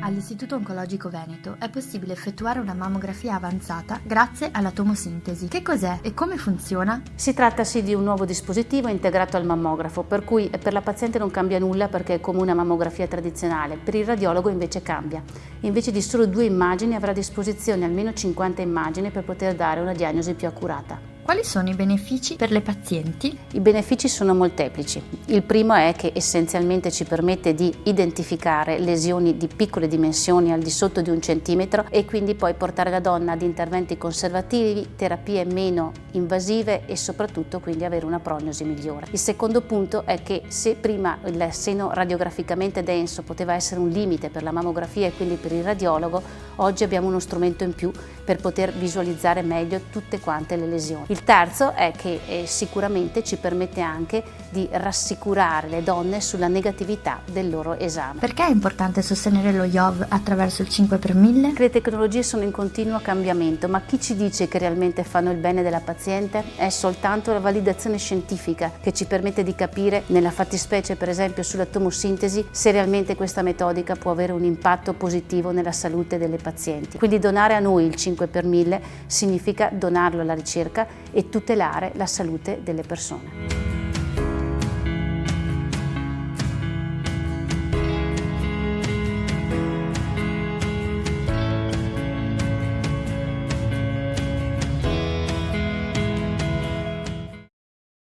All'Istituto Oncologico Veneto è possibile effettuare una mammografia avanzata grazie alla tomosintesi. Che cos'è e come funziona? Si tratta di un nuovo dispositivo integrato al mammografo, per cui per la paziente non cambia nulla perché è come una mammografia tradizionale, per il radiologo invece cambia. Invece di solo 2 immagini avrà a disposizione almeno 50 immagini per poter dare una diagnosi più accurata. Quali sono i benefici per le pazienti? I benefici sono molteplici. Il primo è che essenzialmente ci permette di identificare lesioni di piccole dimensioni al di sotto di 1 centimetro e quindi poi portare la donna ad interventi conservativi, terapie meno invasive e soprattutto quindi avere una prognosi migliore. Il secondo punto è che se prima il seno radiograficamente denso poteva essere un limite per la mammografia e quindi per il radiologo, oggi abbiamo uno strumento in più per poter visualizzare meglio tutte quante le lesioni. Il terzo è che sicuramente ci permette anche di rassicurare le donne sulla negatività del loro esame. Perché è importante sostenere lo IOV attraverso il 5 per 1000? Le tecnologie sono in continuo cambiamento, ma chi ci dice che realmente fanno il bene della paziente? È soltanto la validazione scientifica che ci permette di capire, nella fattispecie per esempio sulla tomosintesi, se realmente questa metodica può avere un impatto positivo nella salute delle pazienti. Quindi donare a noi il 5 per 1000 significa donarlo alla ricerca e tutelare la salute delle persone.